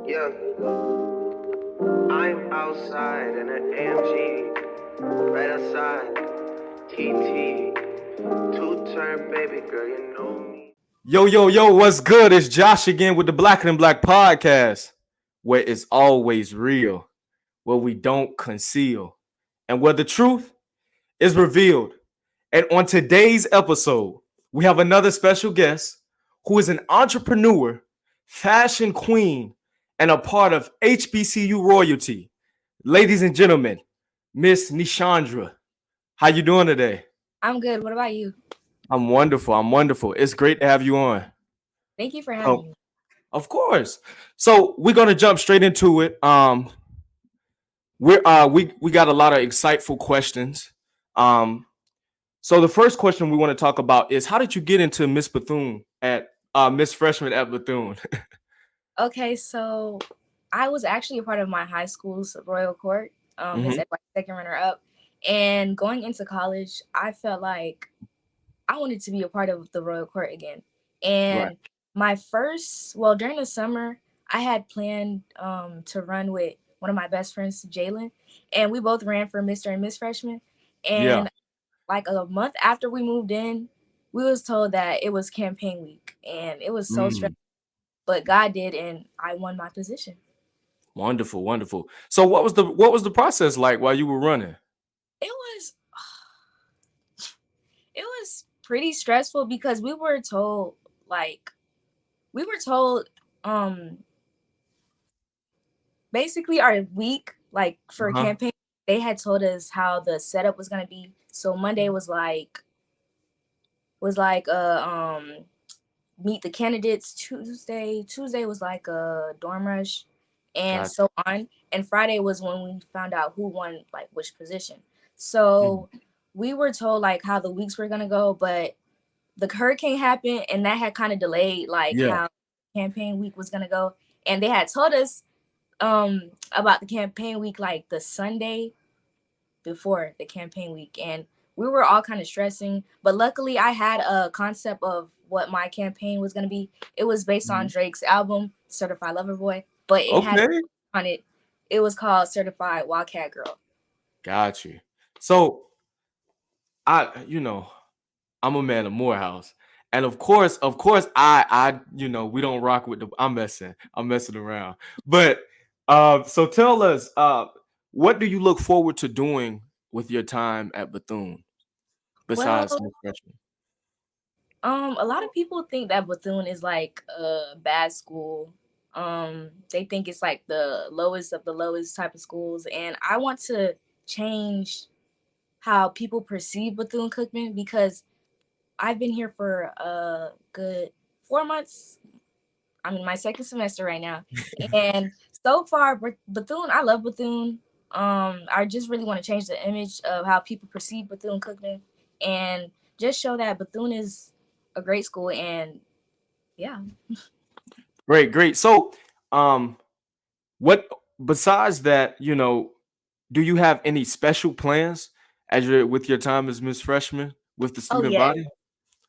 Yeah, I'm outside in an AMG, right outside, TT, two-turn baby girl, you know me. Yo, what's good? It's Josh again with the Black and Black podcast, where it's always real, where we don't conceal, and where the truth is revealed. And on today's episode, we have another special guest who is an entrepreneur, fashion queen, and a part of HBCU royalty. Ladies and gentlemen, Miss Nichandra, how you doing today? I'm good. What about you? I'm wonderful. I'm wonderful. It's great to have you on. Thank you for having So, me. of course. So we're gonna jump straight into it. We got a lot of insightful questions. Um, so the first question we want to talk about is how did you get into Miss Bethune at Miss Freshman at Bethune? Okay, so I was actually a part of my high school's Royal Court, as Hmm. like second runner up. And going into college, I felt like I wanted to be a part of the Royal Court again. Right. And during the summer, I had planned to run with one of my best friends, Jalen, and we both ran for Mr. and Miss Freshman. Yeah. And like a month after we moved in, we was told that it was campaign week, and it was so Mm, stressful. But God did, and I won my position. wonderful, wonderful. So what was the process like while you were running? It was it was pretty stressful because like we were told um basically our week like for Uh-huh. campaign they had told us how the setup was gonna be. So Monday was like meet the candidates. Tuesday was like a dorm rush, and Gotcha. so on. And Friday was when we found out who won like which position. Mhm. So we were told like how the weeks were gonna go, but the hurricane happened, and that had kind of delayed like Yeah. how campaign week was gonna go. And they had told us about the campaign week like the Sunday before the campaign week, and we were all kind of stressing, but luckily I had a concept of what my campaign was going to be. It was based on Mhm. Drake's album Certified Lover Boy, but it had Okay. on it, it was called Certified Wildcat Girl. Got you. So I I'm a man of Morehouse. And of course, we don't rock with the I'm messing around. But so tell us, what do you look forward to doing with your time at Bethune besides Well, Miss Freshman? a lot of people think that Bethune is like a bad school. They think it's like the lowest of the lowest type of schools, and I want to change how people perceive Bethune Cookman because I've been here for a good 4 months. I'm in my second semester right now, and so far, Bethune, I love Bethune. I just really want to change the image of how people perceive Bethune Cookman, and just show that Bethune is a great school. And yeah, Great, great. So, um, what besides that, do you have any special plans as you're with your time as Miss Freshman with the oh student yes, body?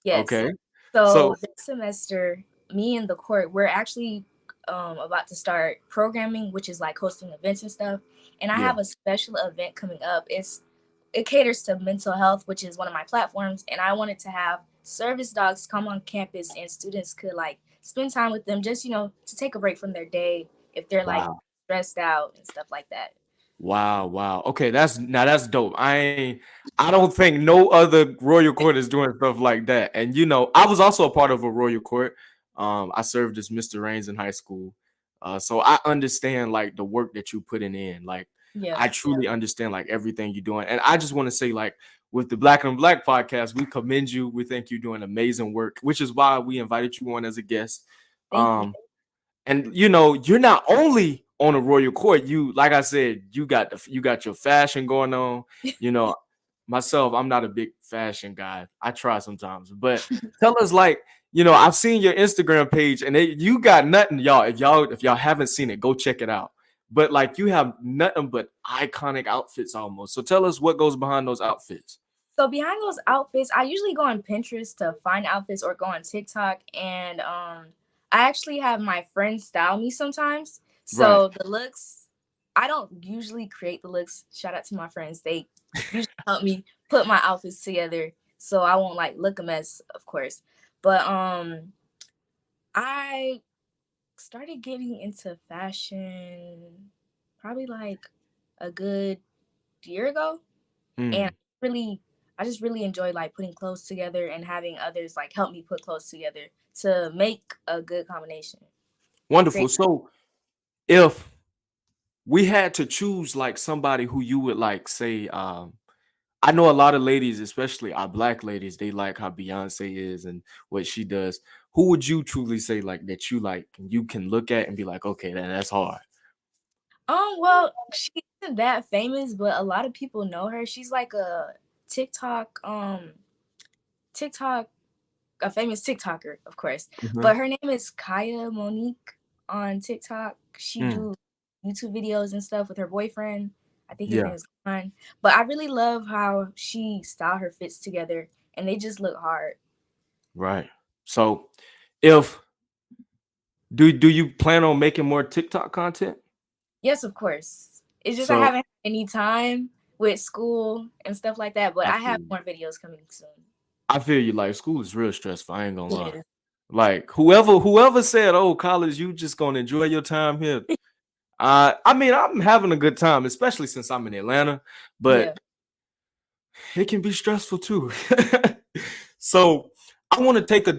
yes. Okay. So So, this semester, me and the court, we're actually about to start programming, which is like hosting events and stuff. And I yeah. have a special event coming up. It caters to mental health, which is one of my platforms, and I wanted to have service dogs come on campus and students could like spend time with them, just to take a break from their day if they're like Wow. stressed out and stuff like that. Wow, wow. Okay, that's dope. I don't think no other royal court is doing stuff like that. And I was also a part of a royal court. I served as Mr. Rains in high school. So I understand like the work that you putting in. Like Yeah. I truly understand like everything you're doing. And I just want to say like with the Black and Black podcast, we commend you. We think you're doing amazing work, which is why we invited you on as a guest. Thank you. Um and you're not only on a royal court, you like I said, you got your fashion going on. You know, myself, I'm not a big fashion guy. I try sometimes, but tell us like, I've seen your Instagram page and you got nothing, y'all. If y'all haven't seen it, go check it out. But like you have nothing but iconic outfits almost. So tell us what goes behind those outfits. So behind those outfits, I usually go on Pinterest to find outfits or go on TikTok, and I actually have my friends style me sometimes. Right. So the looks, I don't usually create the looks. Shout out to my friends. They usually help me put my outfits together so I won't like look a mess, of course. But I started getting into fashion probably like a good year ago, and Mm. really I just really enjoy like putting clothes together and having others like help me put clothes together to make a good combination. Wonderful. Create. So if we had to choose like somebody who you would like say, I know a lot of ladies, especially our black ladies, they like how Beyonce is and what she does. Who would you truly say like that you like and you can look at and be like, okay, then that's hard. Well, she isn't that famous, but a lot of people know her. She's like a TikTok, TikTok, a famous TikToker, of course. Mhm. But her name is Kaya Monique on TikTok. She Mm. do YouTube videos and stuff with her boyfriend. I think his name Yeah, is Khan. But I really love how she style her fits together, and they just look hard. right. So if do you plan on making more TikTok content? Yes, of course. It's just I So haven't had any time with school and stuff like that, but I I feel have you. more videos coming soon. I feel you. Like school is real stressful. I ain't gonna lie. Yes, Like whoever said, "Oh, college, you just gonna enjoy your time here." I mean, I'm having a good time, especially since I'm in Atlanta, yeah. but it can be stressful too. So I want to take a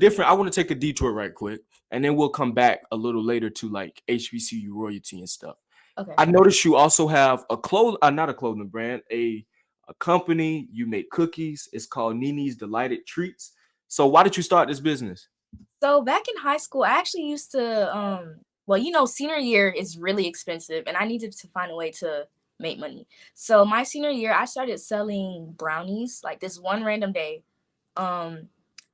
detour right quick, and then we'll come back a little later to like HBCU royalty and stuff. Okay. I noticed you also have not a clothing brand, a company. You make cookies. It's called Nini's Delighted Treats. So why did you start this business? So back in high school, I actually used to well, senior year is really expensive and I needed to find a way to make money. So my senior year, I started selling brownies like this one random day. Um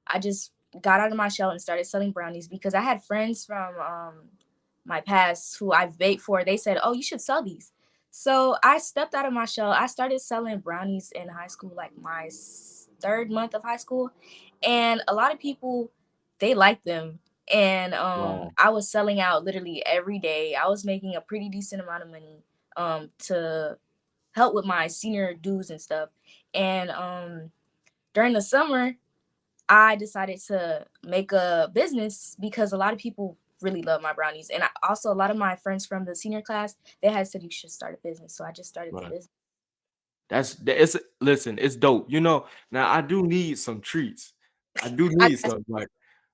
I just got out of my shell and started selling brownies because I had friends from my past who I've baked for. They said, "Oh, you should sell these." So I stepped out of my shell. I started selling brownies in high school, like my third month of high school, and a lot of people they liked them. And Wow. I was selling out literally every day. I was making a pretty decent amount of money to help with my senior dues and stuff. And during the summer, I decided to make a business because a lot of people really love my brownies. And also, a lot of my friends from the senior class, they had said you should start a business. So I just started the Right. business. It's listen, it's dope. Now I do need some treats. I do I need got some like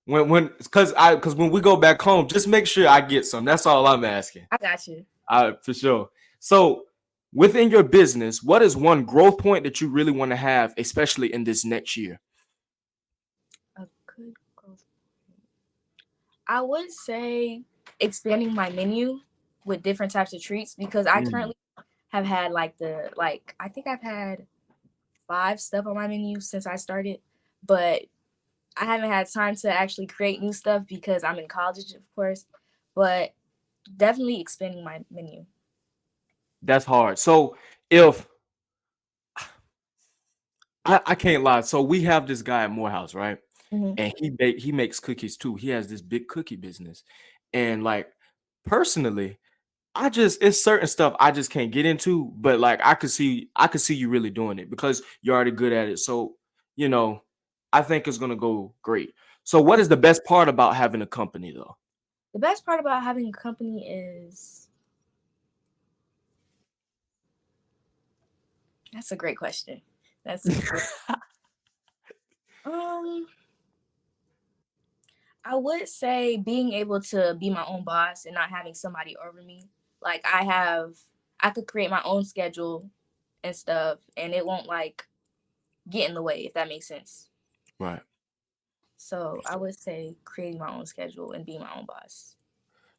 because when we go back home, just make sure I get some. That's all I'm asking. I got you. For sure. So within your business, what is one growth point that you really want to have, especially in this next year? A good growth. I would say expanding my menu with different types of treats because I Mm, currently have had I think I've had 5 stuff on my menu since I started, but I haven't had time to actually create new stuff because I'm in college, of course. But definitely expanding my menu. that's hard. So if I can't lie, so we have this guy at Morehouse, right? Hmm. And he makes cookies too. He has this big cookie business, and like personally, it's certain stuff I just can't get into, but like I could see you really doing it because you're already good at it. So, you know, I think it's gonna go great. So what is the best part about having a company though? The best part about having a company is that's a great question. That's a great. Um, I would say being able to be my own boss and not having somebody over me. Like I could create my own schedule and stuff, and it won't like get in the way if that makes sense. Right. So I would say creating my own schedule and being my own boss.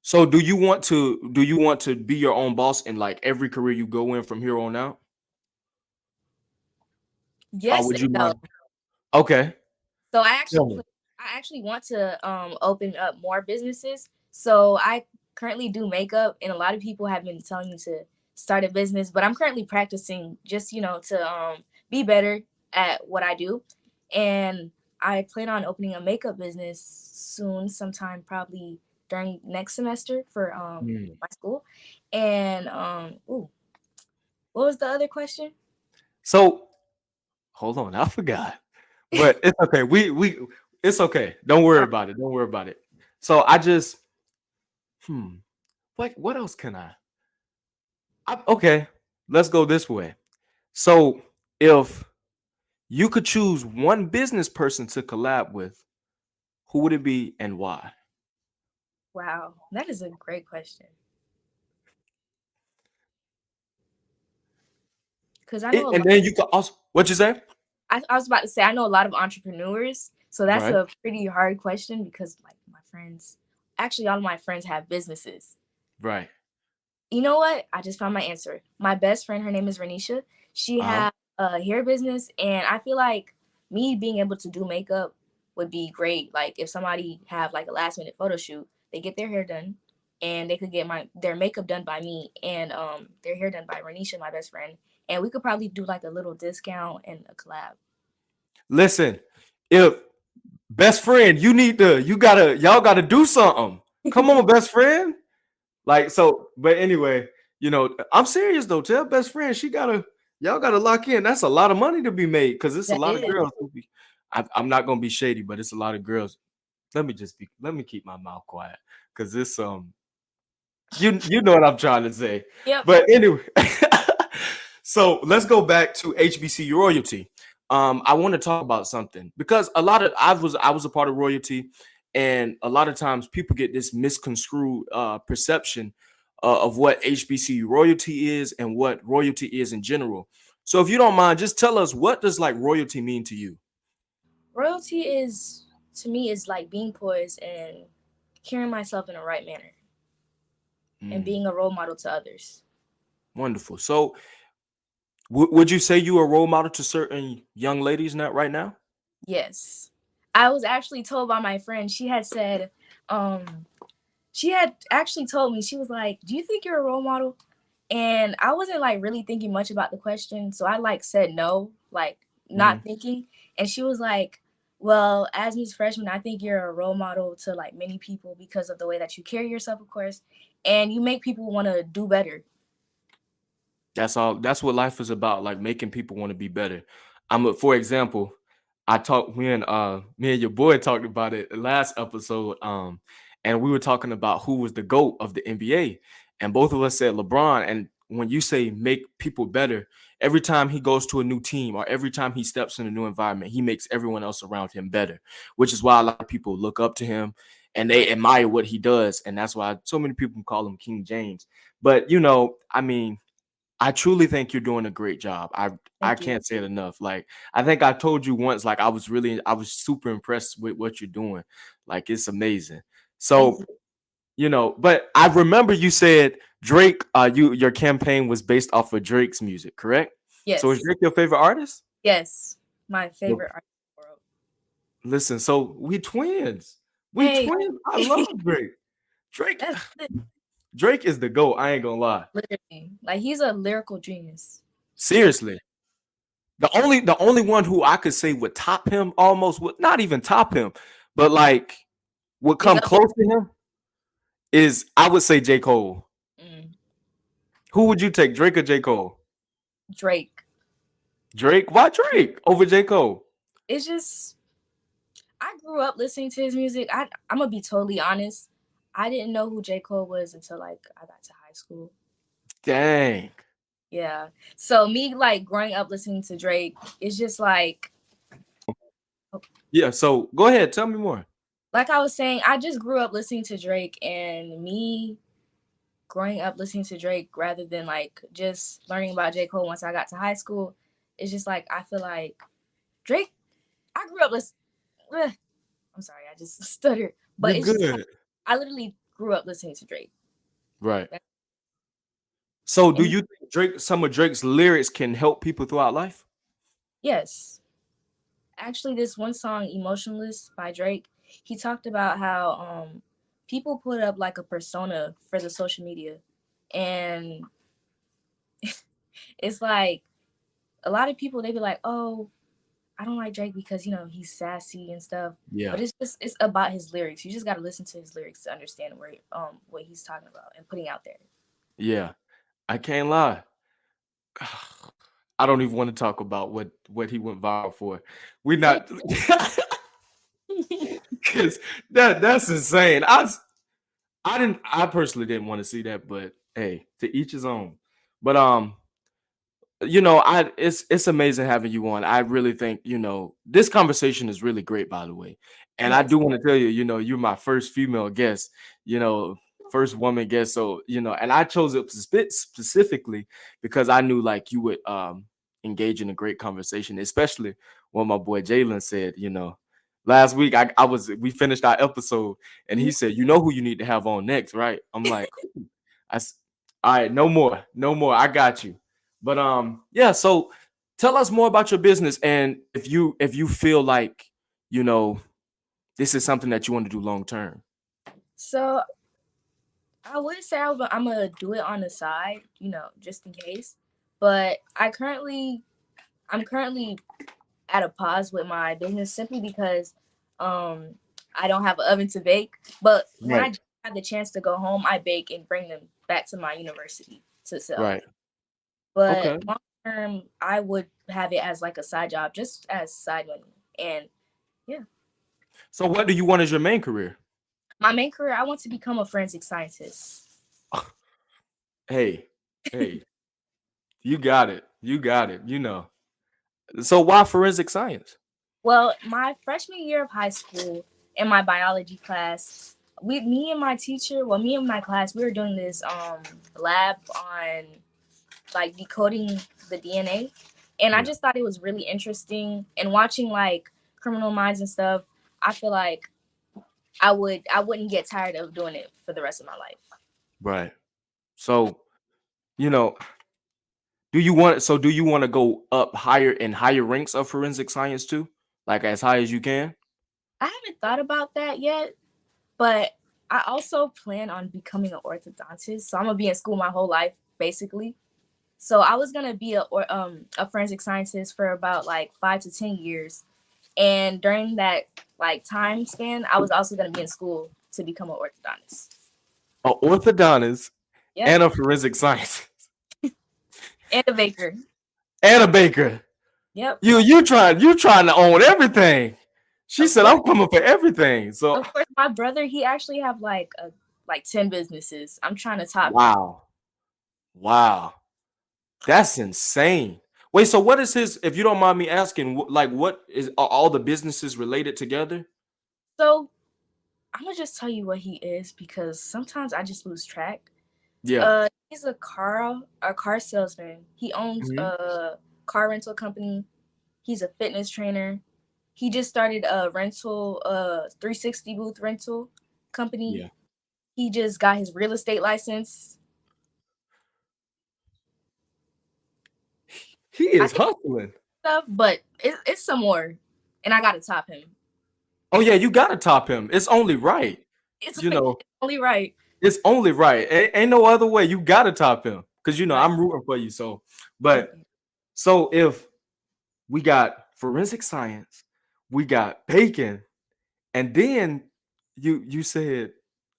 So do you want to be your own boss in like every career you go in from here on out? Or Yes would and you no. mind? Okay. So Tell me. I actually want to open up more businesses. So I currently do makeup, and a lot of people have been telling me to start a business, but I'm currently practicing just to be better at what I do, and I plan on opening a makeup business soon, sometime probably during next semester for Mm. my school. And what was the other question? So hold on, I forgot. But it's okay. We it's okay. Don't worry Uh, about it. Don't worry about it. So I just hmm. What else can okay, let's go this way. So if you could choose one business person to collab with, who would it be and why? wow, that is a great question. Because I know a And lot. then you could also what you say? I was about to say I know a lot of entrepreneurs, so that's Right. a pretty hard question because like my friends, actually all of my friends have businesses. Right. You know what? I just found my answer. My best friend, her name is Renisha. She Uh-huh. has a hair business, and I feel like me being able to do makeup would be great. Like if somebody have like a last minute photo shoot, they get their hair done, and they could get their makeup done by me, and their hair done by Renisha, my best friend, and we could probably do like a little discount and a collab. Listen, if best friend, y'all gotta do something. Come on, best friend. Like so, but anyway, I'm serious though. Tell best friend y'all gotta lock in. That's a lot of money to be made because it's a That lot of is. girls I'm not gonna be shady, but it's a lot of girls. Let me keep my mouth quiet because this you know what I'm trying to say. Yep. But anyway, so let's go back to HBC royalty. I want to talk about something because I was a part of royalty, and a lot of times people get this misconstrued perception of what HBC royalty is and what royalty is in general. So if you don't mind, just tell us, what does like royalty mean to you? Royalty is to me is like being poised and carrying myself in the right manner and Mm, being a role model to others. wonderful. So would you say you are a role model to certain young ladies not right now? Yes. I was actually told by my friend, um, she had actually told me, she was like, "Do you think you're a role model?" And I wasn't like really thinking much about the question. So I like said no, like not Mhm. thinking. And she was like, "Well, as Miss Freshman, I think you're a role model to like many people because of the way that you carry yourself, of course, and you make people want to do better." That's all. That's what life is about, like making people want to be better. For example, I talked when me and your boy talked about it last episode. And we were talking about who was the GOAT of the NBA. And both of us said LeBron. And when you say make people better, every time he goes to a new team or every time he steps in a new environment, he makes everyone else around him better, which is why a lot of people look up to him and they admire what he does. And that's why so many people call him King James. But I mean, I truly think you're doing a great job. I Thank you. can't say it enough. Like I think I told you once, like I was super impressed with what you're doing. Like it's amazing. Thank So, you. but I remember you said Drake, your campaign was based off of Drake's music, correct? So is Yes. Drake your favorite artist? Yes. My Well, favorite artist in the world. listen, so we twins. We Hey, twins. I love Drake. Drake, that's it. Drake is the GOAT. I ain't gonna lie. Literally. Like he's a lyrical genius. Seriously. The only one who I could say would top him almost would not even top him, but like would He's come up there. close to him is I would say J. Cole. Mm. Who would you take, Drake or J. Cole? Drake. Drake? Why Drake over J. Cole? It's just I grew up listening to his music. I'm gonna be totally honest. I didn't know who J. Cole was until like I got to high school. Dang. Yeah. So me like growing up listening to Drake, it's just Yeah, so go ahead, tell me more. like I was saying, I just grew up listening to Drake, and me growing up listening to Drake rather than like just learning about J. Cole once I got to high school, it's just like I feel like Drake, I grew up listening. I'm sorry, I just stuttered. You're But it's just like good. I literally grew up listening to Drake. Right. So do And you think some of Drake's lyrics can help people throughout life? yes, actually this one song, Emotionless by Drake, he talked about how people put up like a persona for the social media. And it's like a lot of people they be like, "Oh, I don't like Drake because he's sassy and stuff. Yeah, But it's about his lyrics. You just got to listen to his lyrics to understand where what he's talking about and putting out there. yeah. I can't lie. I don't even want to talk about what he went viral for. We're Hey, not because that's insane. I personally didn't want to see that, but hey, to each his own. But it's amazing having you on. I really think, this conversation is really great, by the way. And I yes. do want to tell you, you're my first female guest, you know, first woman guest. So, and I chose it specifically because I knew like you would engage in a great conversation, especially when my boy Jalen said, last week we finished our episode and he Mhm. said, you know who you need to have on next, right? I'm like, "Who?" All right, no more, no more. I got you. But yeah. So tell us more about your business, and if you feel like you know this is something that you want to do long term. So I would say I'm gonna do it on the side, just in case. But I'm currently at a pause with my business simply because um I don't have an oven to bake. But when I Right, do have the chance to go home, I bake and bring them back to my university to sell. right. But Okay. long term, I would have it as like a side job, just as side money. And yeah, So what do you want as your main career? my main career, I want to become a forensic scientist. Hey, hey, you got it. You got it. So why forensic science? Well, my freshman year of high school, in my biology class, me and my class, we were doing this lab on like decoding the DNA, and I Yeah. just thought it was really interesting. And watching like Criminal Minds and stuff, I feel like I wouldn't get tired of doing it for the rest of my life. Right. So you know, do you want to go up higher in higher ranks of forensic science too, like as high as you can? I haven't thought about that yet, but I also plan on becoming an orthodontist. So I'm gonna be in school my whole life, basically. So I was gonna be a forensic scientist for about like 5 to 10 years, and during that like time span, I was also gonna be in school to become an orthodontist. A orthodontist Yep, and a forensic scientist and a baker. and a baker. Yep, You trying to own everything. She of said course. I'm coming for everything. So Of course, my brother he actually have like 10 businesses. I'm trying to top him. wow. Wow. That's insane. Wait, so what is his, if you don't mind me asking, like what is, are all the businesses related together? So I'm gonna just tell you what he is because sometimes I just lose track. Yeah. He's a car salesman. He owns Mhm. a car rental company. He's a fitness trainer. He just started a rental 360 booth rental company. Yeah. He just got his real estate license. He I is think hustling. stuff, but it's some more, and I gotta top him. Oh yeah, you gotta top him. It's only right. It's, You know, it's only right. it's only right. Ain't no other way. You gotta top him. Cause Right. I'm rooting for you. So, Thank but you. so if we got forensic science, we got bacon, and then you said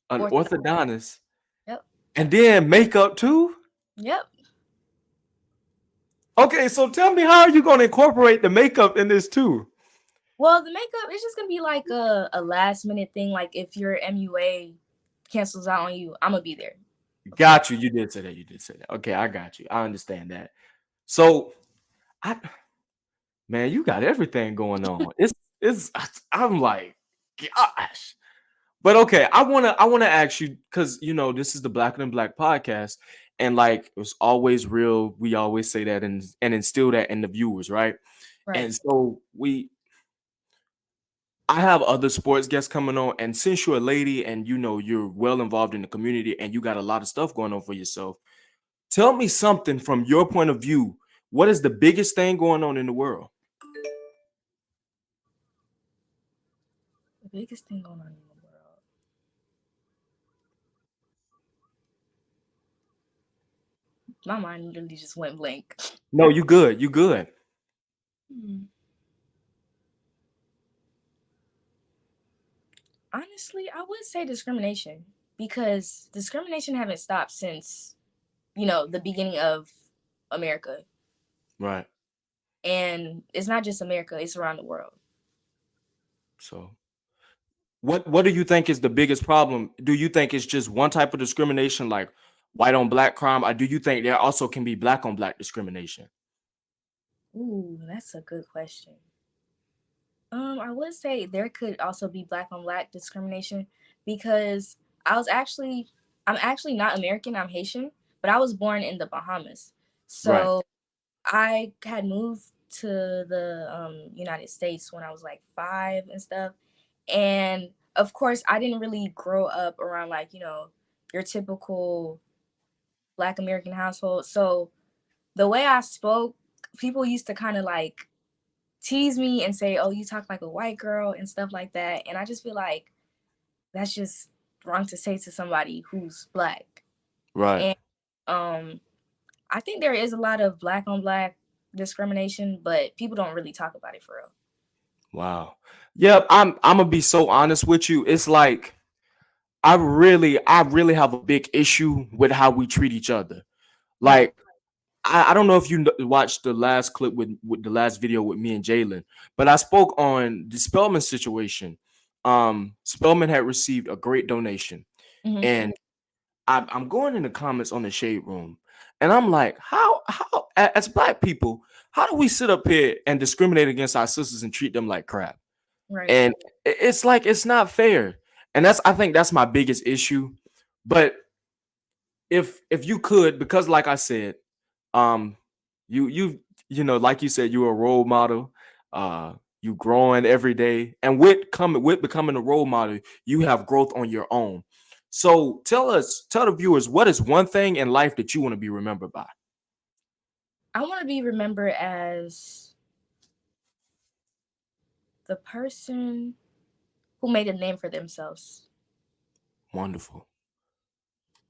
an Orthodox. orthodontist, Yep. and then makeup too. Yep. Okay, so tell me, how are you going to incorporate the makeup in this too? Well, the makeup is just gonna be like a last minute thing. Like if your MUA cancels out on you, I'm gonna be there. Okay. Got you. You did say that. You did say that. Okay, I got you. I understand that. So, I man, you got everything going on. It's. I'm like, gosh. But okay, I wanna ask you because this is the Black and Black podcast, and like it's always real. We always say that and instill that in the viewers, right? Right. And so I have other sports guests coming on, and since you're a lady and you're well involved in the community and you got a lot of stuff going on for yourself, tell me something from your point of view. What is the biggest thing going on in the world? The biggest thing going on in the world. My mind literally just went blank. No, you good. You good. Hmm. Honestly, I would say discrimination because discrimination haven't stopped since, the beginning of America. Right. And it's not just America, it's around the world. So what do you think is the biggest problem? Do you think it's just one type of discrimination, like white on black crime, or do you think there also can be black on black discrimination? Ooh, that's a good question. I would say there could also be black on black discrimination because I was actually I'm actually not American, I'm Haitian, but I was born in the Bahamas. Right. So I had moved to the United States when I was like 5 and stuff. And of course, I didn't really grow up around like, your typical black American household. So the way I spoke, people used to kind of like tease me and say, "Oh, you talk like a white girl" and stuff like that. And I just feel like that's just wrong to say to somebody who's black. Right. And um I think there is a lot of black on black discrimination, but people don't really talk about it for real. Wow. Yep, I'm gonna be so honest with you. It's like I really have a big issue with how we treat each other. Right. Like I don't know if you watched the last clip with the last video with me and Jalen, but I spoke on the Spelman situation. Spelman had received a great donation, Hmm. and I'm going in the comments on the shade room, and I'm like, how as black people, how do we sit up here and discriminate against our sisters and treat them like crap? Right. And it's like it's not fair, and that's I think that's my biggest issue. But if you could, because like I said, um you like you said, you're a role model, uh you growing every day, and with becoming a role model, you have growth on your own. So tell the viewers, what is one thing in life that you want to be remembered by? I want to be remembered as the person who made a name for themselves. Wonderful.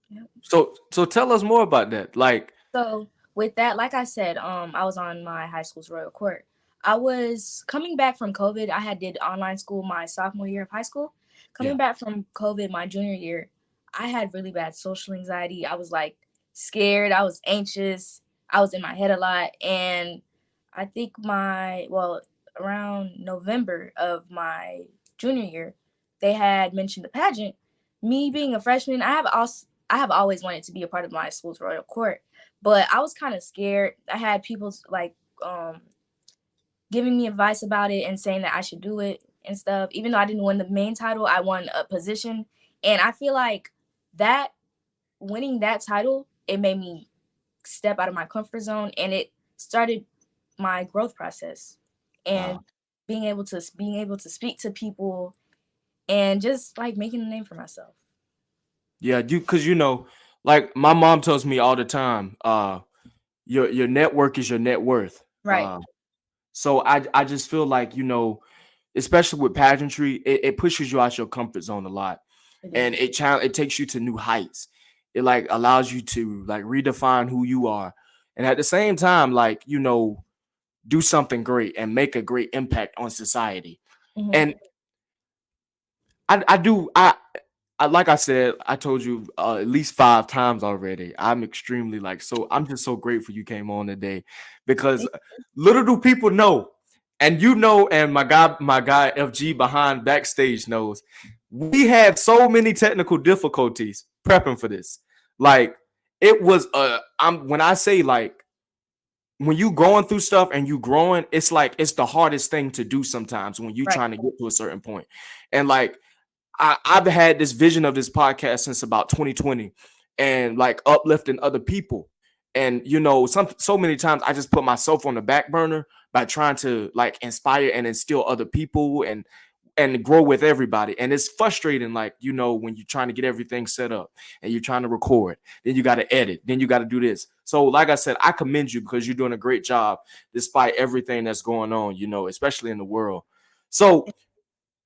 Yep. So tell us more about that, like. So with that, like I said, I was on my high school's royal court. I was coming back from COVID. I had did online school my sophomore year of high school. Yeah. Coming back from COVID my junior year, I had really bad social anxiety. I was like scared. I was anxious. I was in my head a lot. And I think around November of my junior year, they had mentioned the pageant. Me being a freshman, I have always wanted to be a part of my school's royal court, but I was kind of scared. I had people like giving me advice about it and saying that I should do it and stuff. Even though I didn't win the main title, I won a position, and I feel like that winning that title, it made me step out of my comfort zone, and it started my growth process and Wow. being able to speak to people and just like making a name for myself. Yeah, because like my mom tells me all the time, your network is your net worth. Right. So I just feel like, especially with pageantry, it pushes you out your comfort zone a lot, It and does. it takes you to new heights. It like allows you to like redefine who you are, and at the same time, like do something great and make a great impact on society. Hmm. And I do I like I said, I told you at least 5 times already. I'm extremely like so. I'm just so grateful you came on today, because little do people know, and and my guy FG behind backstage knows. We had so many technical difficulties prepping for this. Like it was I'm when I say like when you going through stuff and you growing, it's like it's the hardest thing to do sometimes when you Right. trying to get to a certain point, and like I've had this vision of this podcast since about 2020, and like uplifting other people. And so many times I just put myself on the back burner by trying to like inspire and instill other people and grow with everybody. And it's frustrating, like, when you're trying to get everything set up and you're trying to record, then you got to edit, then you got to do this. So, like I said, I commend you because you're doing a great job despite everything that's going on, especially in the world. So,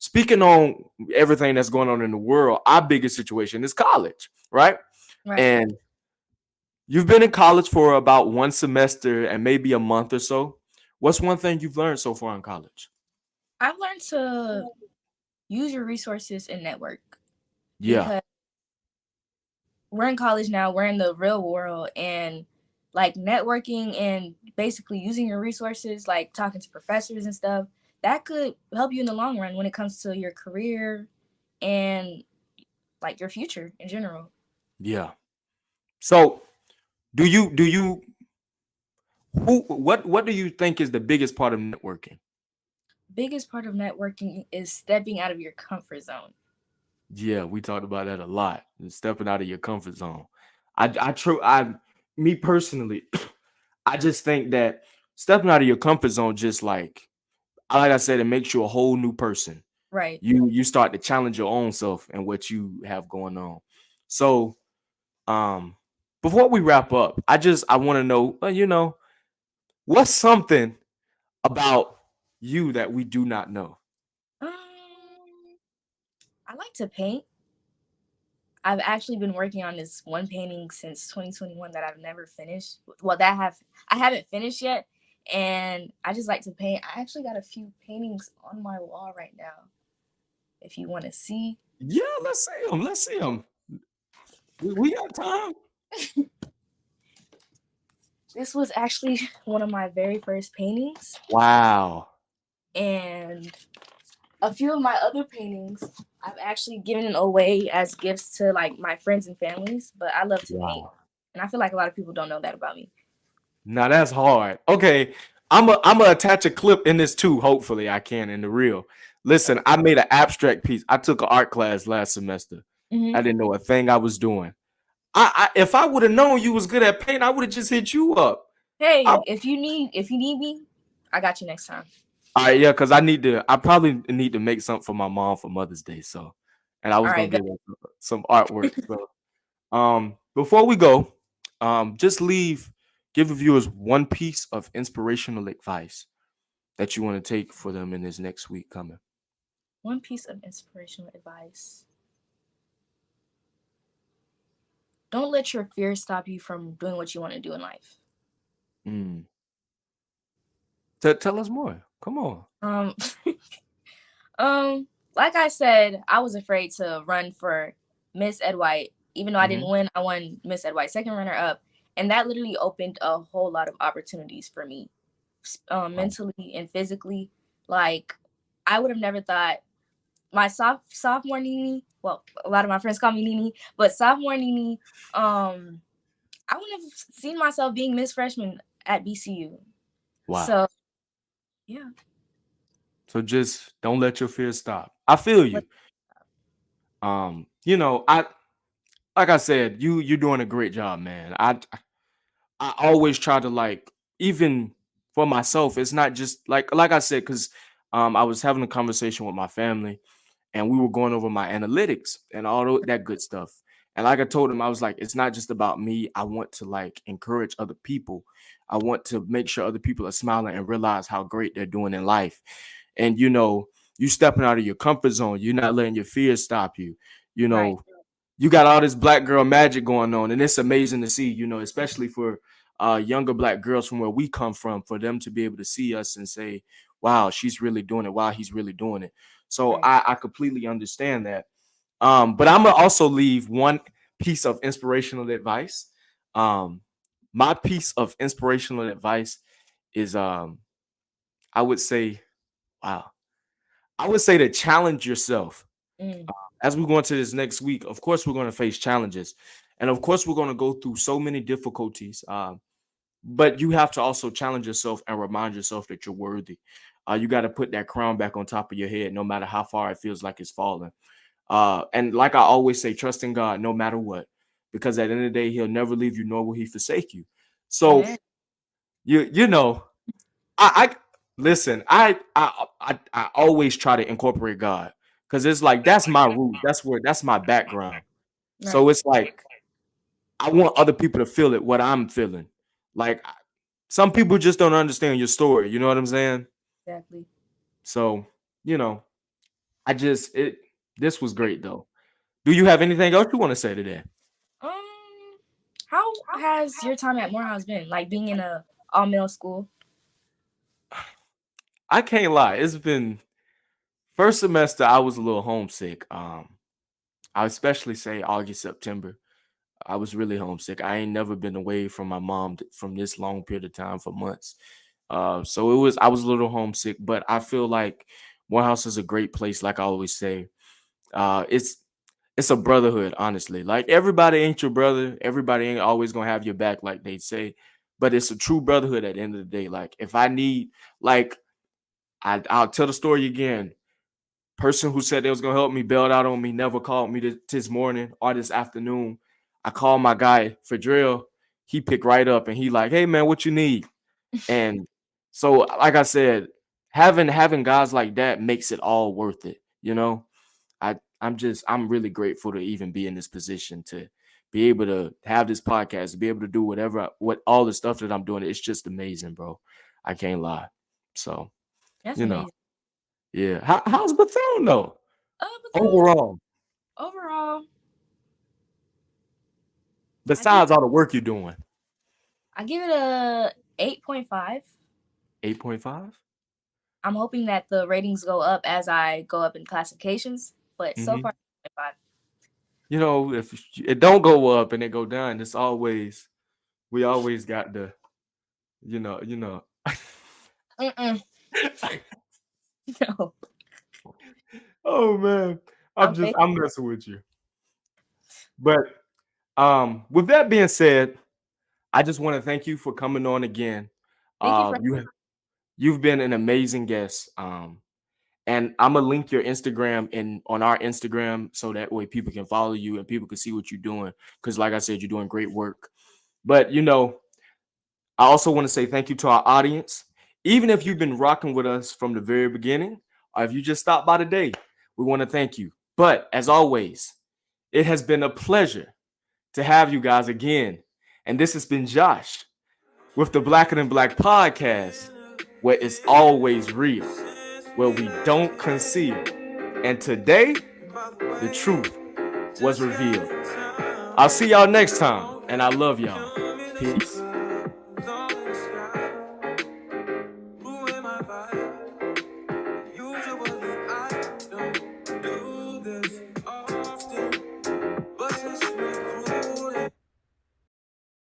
speaking on everything that's going on in the world, our biggest situation is college, right? Right. And you've been in college for about one semester and maybe a month or so. What's one thing you've learned so far in college? I've learned to use your resources and network, Yeah. because we're in college now, we're in the real world, and like networking and basically using your resources, like talking to professors and stuff, that could help you in the long run when it comes to your career and like your future in general. Yeah. So do you what do you think is the biggest part of networking? Biggest part of networking is stepping out of your comfort zone. Yeah, we talked about that a lot. Stepping out of your comfort zone. I me personally, I just think that stepping out of your comfort zone just like I said, it makes you a whole new person. Right. You start to challenge your own self and what you have going on. So, um, before we wrap up, I want to know, what's something about you that we do not know? I like to paint. I've actually been working on this one painting since 2021 that I've never finished. Well, I haven't finished yet, and I just like to paint. I actually got a few paintings on my wall right now. If you want to see, Yeah, let's see them. Let's see them. We got time. this was actually one of my very first paintings, Wow. and a few of my other paintings I've actually given away as gifts to like my friends and families. But I love to paint, Wow. and I feel like a lot of people don't know that about me. Now that's hard. Okay, I'm a attach a clip in this too. Hopefully, I can in the reel. Listen, I made an abstract piece. I took an art class last semester. I Hmm. didn't know a thing I was doing. If I would have known you was good at paint, I would have just hit you up. I, Hey, all if you need me, I got you next time. right, yeah, because I probably need to make something for my mom for Mother's Day. So, and I All was gonna right, give her some artwork. So, before we go, give the viewers one piece of inspirational advice that you want to take for them in this next week coming. one piece of inspirational advice. Don't let your fear stop you from doing what you want to do in life. Mm. Tell us more. Come on. Um, like I said, I was afraid to run for Miss Ed White. Even though I didn't Hmm. win, I won Miss Ed White, second runner up. And that literally opened a whole lot of opportunities for me, Wow. mentally and physically. Like, I would have never thought my sophomore Nini, well, a lot of my friends call me Nini, but sophomore Nini, I wouldn't have seen myself being Miss Freshman at BCU. Wow. So yeah, So just don't let your fear stop. I feel but you. I like I said, you're doing a great job, man. I always try to even for myself, it's not just like I said, because I was having a conversation with my family and we were going over my analytics and that good stuff. And like I told him, I was like, it's not just about me. I want to encourage other people. I want to make sure other people are smiling and realize how great they're doing in life. And you stepping out of your comfort zone. You're not letting your fears stop you. You right, know, you got all this black girl magic going on, and it's amazing to see. Especially for younger black girls from where we come from, for them to be able to see us and say, "Wow, she's really doing it. Wow, he's really doing it." So right. I completely understand that. But I'm gonna also leave one piece of inspirational advice. Um, my piece of inspirational advice is I would say, wow, I would say to challenge yourself. Mm, As we go into this next week, of course, we're going to face challenges. And of course, we're going to go through so many difficulties. But you have to also challenge yourself and remind yourself that you're worthy. You got to put that crown back on top of your head, no matter how far it feels like it's falling. And like I always say, trust in God no matter what, because at the end of the day, He'll never leave you, nor will He forsake you. So amen. you know, I listen. I always try to incorporate God because it's like that's my roots. That's my background. Right, So it's like I want other people to feel it what I'm feeling. Like some people just don't understand your story. You know what I'm saying? exactly. So you know, I just it. This was great though. Do you have anything else you want to say today? Um, how has your time at Morehouse been? Like being in a all male school? I can't lie. It's been First semester, I was a little homesick. I especially say August, September. I was really homesick. I ain't never been away from my mom from this long period of time for months. So I was a little homesick, but I feel like Morehouse is a great place. Like I always say, uh, it's it's a brotherhood, honestly. Like everybody ain't your brother. Everybody ain't always gonna have your back, like they say. But it's a true brotherhood at the end of the day. Like if I need, like I'll tell the story again. Person who said they was gonna help me bailed out on me, never called me this morning or this afternoon. I called my guy for drill. He picked right up and he like, hey man, what you need? And so, like I said, having guys like that makes it all worth it. You know, I'm really grateful to even be in this position to be able to have this podcast, to be able to do what all the stuff that I'm doing. It's just amazing, bro. I can't lie. So, That's you know, amazing. yeah. How's Bethune though? Bethune, Overall, overall, I give besides all the work you're doing, I give it a 8.5. 8.5. I'm hoping that the ratings go up as I go up in classifications, but so Mm-hmm. far 8.5. You know, if it don't go up and it go down, it's always we always got the you know. Mm-mm. No, Oh man, I'm faith. I'm messing with you. But with that being said, I just want to thank you for coming on again. Thank you for. You've been an amazing guest. And I'm gonna link your Instagram in on our Instagram so that way people can follow you and people can see what you're doing. Because like I said, you're doing great work. But I also want to say thank you to our audience. Even if you've been rocking with us from the very beginning, or if you just stopped by today, we want to thank you. But as always, it has been a pleasure to have you guys again. And this has been Josh with the Blacker Than Black podcast, where it's always real, where we don't conceal. And today, the truth was revealed. I'll see y'all next time, and I love y'all. Peace.